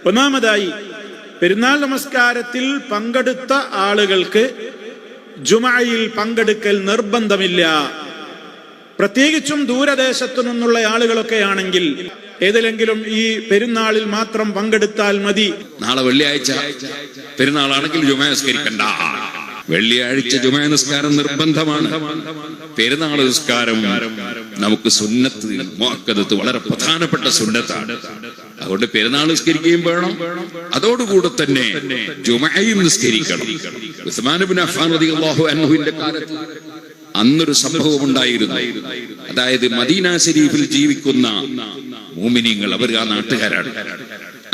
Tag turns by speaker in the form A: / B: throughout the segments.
A: ഒന്നാമതായി, പെരുന്നാൾ നമസ്കാരത്തിൽ പങ്കെടുത്ത ആളുകൾക്ക് ജുമഅയിൽ പങ്കെടുക്കൽ നിർബന്ധമില്ല. പ്രത്യേകിച്ചും ദൂരദേശത്തു നിന്നുള്ള ആളുകളൊക്കെ ആണെങ്കിൽ ഏതിലെങ്കിലും ഈ പെരുന്നാളിൽ മാത്രം പങ്കെടുത്താൽ മതി.
B: നാളെ വെള്ളിയാഴ്ച പെരുന്നാളാണെങ്കിൽ ജുമഅ നിസ്കരിക്കണ്ട. വെള്ളിയാഴ്ച ജുമഅ നിസ്കാരം നിർബന്ധമാണ്. പെരുന്നാൾ നിസ്കാരം നമുക്ക് സുന്നത്ത് മുഅക്കദത്ത്, വളരെ പ്രധാനപ്പെട്ട സുന്നത്താണ്. അതുകൊണ്ട് പെരുന്നാൾ നിസ്കരിക്കുകയും വേണം, അതോടുകൂടെ തന്നെ ജുമഅയും നിസ്കരിക്കണം. ഉസ്മാൻ ഇബ്നു അഫ്ഫാൻ റളിയല്ലാഹു അൻഹുവിന്റെ കാലത്ത് അന്നൊരു സംഭവം ഉണ്ടായിരുന്നു. അതായത് മദീന ശരീഫിൽ ജീവിക്കുന്ന മുഅ്മിനീങ്ങൾ, അവർ ആ നാട്ടുകാരാണ്.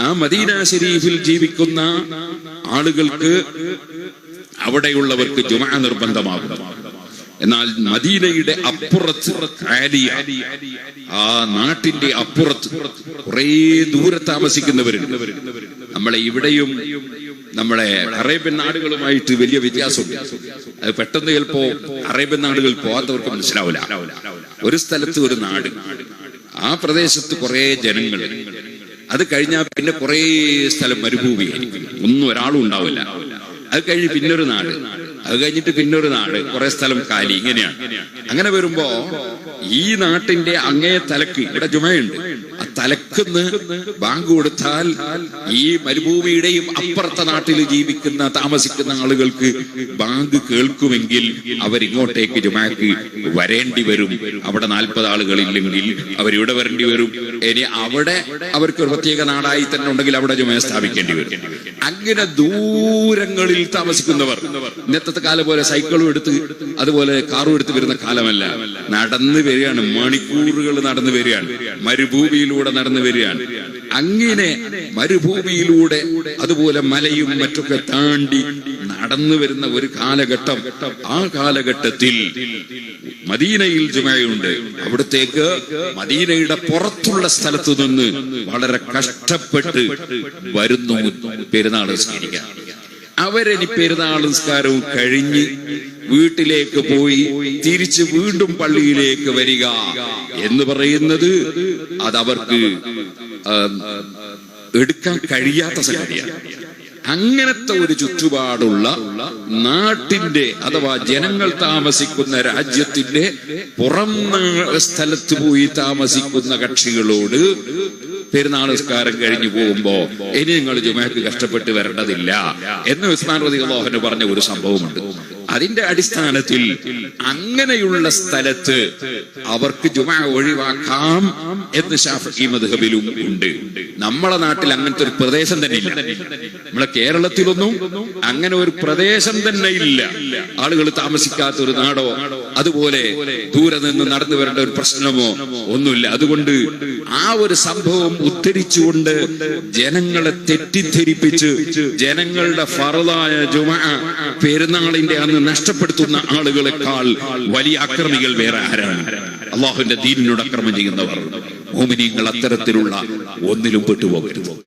B: ആ മദീന ശരീഫിൽ ജീവിക്കുന്ന ആളുകൾക്ക്, അവിടെയുള്ളവർക്ക് ജുമഅ നിർബന്ധമാകും. എന്നാൽ മദീനയുടെ അപ്പുറത്ത്, ആലിയ, ആ നാട്ടിന്റെ അപ്പുറത്ത് കുറെ ദൂരെ താമസിക്കുന്നവരുണ്ട്. നമ്മളെ ഇവിടെയും നമ്മളെ അറേബ്യൻ നാടുകളുമായിട്ട് വലിയ വ്യത്യാസമുണ്ട്. അത് പെട്ടെന്ന് ചിലപ്പോ അറേബ്യൻ നാടുകൾ പോകാത്തവർക്ക് മനസ്സിലാവില്ല. ഒരു സ്ഥലത്ത് ഒരു നാട്, ആ പ്രദേശത്ത് കുറെ ജനങ്ങൾ, അത് കഴിഞ്ഞാൽ പിന്നെ കുറെ സ്ഥലം മരുഭൂമിയായിരിക്കും, ഒന്നും ഒരാളും ഉണ്ടാവില്ല. അത് കഴിഞ്ഞ് പിന്നൊരു നാട്, അത് കഴിഞ്ഞിട്ട് പിന്നൊരു നാട്, കുറെ സ്ഥലം കാലി, ഇങ്ങനെയാണ്. അങ്ങനെ വരുമ്പോ ഈ നാട്ടിന്റെ അങ്ങേ തലക്ക് ഇവിടെ ജുമയുണ്ട്. ആ തലക്കുന്ന് ബാങ്ക് കൊടുത്താൽ ഈ മരുഭൂമിയുടെയും അപ്പുറത്തെ നാട്ടിൽ ജീവിക്കുന്ന താമസിക്കുന്ന ആളുകൾക്ക് ബാങ്ക് കേൾക്കുമെങ്കിൽ അവരിങ്ങോട്ടേക്ക് ജുമഅക്ക് വരേണ്ടി വരും. അവിടെ 40 ആളുകളില്ലെങ്കിൽ അവരിവിടെ വരേണ്ടി വരും. ഇനി അവിടെ അവർക്ക് ഒരു പ്രത്യേക നാടായി തന്നെ ഉണ്ടെങ്കിൽ അവിടെ ജുമഅ സ്ഥാപിക്കേണ്ടി വരും. അങ്ങനെ ദൂരങ്ങളിൽ താമസിക്കുന്നവർ, ഇന്നത്തെ കാലം പോലെ സൈക്കിളും എടുത്ത് അതുപോലെ കാറും എടുത്ത് വരുന്ന കാലമല്ല, നടന്നു വരികയാണ്, മണിക്കൂറുകൾ നടന്നു വരികയാണ്, മരുഭൂമിയിലൂടെ നടന്നു വരികയാണ്. അങ്ങനെ മരുഭൂമിയിലൂടെ അതുപോലെ മലയും മറ്റൊക്കെ താണ്ടി നടന്നു വരുന്ന ഒരു കാലഘട്ടം. ആ കാലഘട്ടത്തിൽ മദീനയിൽ ജുമഅയുണ്ട്. അവിടത്തേക്ക് മദീനയുടെ പുറത്തുള്ള സ്ഥലത്തു നിന്ന് വളരെ കഷ്ടപ്പെട്ട് വരുന്നു പെരുന്നാൾ നിസ്കരിക്കാൻ. അവരിനി പെരുന്നാൾ നിസ്കാരവും കഴിഞ്ഞ് വീട്ടിലേക്ക് പോയി തിരിച്ച് വീണ്ടും പള്ളിയിലേക്ക് വരിക എന്ന് പറയുന്നത് അതവർക്ക് എടുക്കാൻ കഴിയാത്ത സംഗതിയാണ്. അങ്ങനത്തെ ഒരു ചുറ്റുപാടുള്ള നാട്ടിന്റെ അഥവാ ജനങ്ങൾ താമസിക്കുന്ന രാജ്യത്തിന്റെ പുറം സ്ഥലത്ത് പോയി താമസിക്കുന്ന കക്ഷികളോട് പെരുന്നാൾ നിസ്കാരം കഴിഞ്ഞു പോകുമ്പോ ഇനി നിങ്ങൾ ജുമഅക്ക് കഷ്ടപ്പെട്ട് വരേണ്ടതില്ല എന്ന് ഉസ്മാൻ റളിയല്ലാഹു അൻഹു പറഞ്ഞ ഒരു സംഭവമുണ്ട്. അതിന്റെ അടിസ്ഥാനത്തിൽ അങ്ങനെയുള്ള സ്ഥലത്ത് അവർക്ക് ജുമഅ ഒഴിവാക്കാം എന്ന് ശാഫിഈ മദ്ഹബിലും ഉണ്ട്. നമ്മളെ നാട്ടിൽ അങ്ങനത്തെ ഒരു പ്രദേശം തന്നെ ഇല്ല. നമ്മളെ കേരളത്തിലൊന്നും അങ്ങനെ ഒരു പ്രദേശം തന്നെ ഇല്ല. ആളുകൾ താമസിക്കാത്ത ഒരു നാടോ അതുപോലെ ദൂരെ നിന്ന് നടന്നു വരേണ്ട ഒരു പ്രശ്നമോ ഒന്നുമില്ല. അതുകൊണ്ട് ആ ഒരു സംഭവം ഉദ്ധരിച്ചുകൊണ്ട് ജനങ്ങളെ തെറ്റിദ്ധരിപ്പിച്ച് ജനങ്ങളുടെ ഫർളായ ജുമഅ പെരുന്നാളിന്റെ അന്ന് നഷ്ടപ്പെടുത്തുന്ന ആളുകളെക്കാൾ വലിയ അക്രമികൾ വേറെ ആരാണ്? അല്ലാഹുവിന്റെ ദീനിനോട് അക്രമം ചെയ്യുന്നവർ. മുഅ്മിനീങ്ങൾ അത്തരത്തിലുള്ള ഒന്നിലും പെട്ടുപോകരുത്.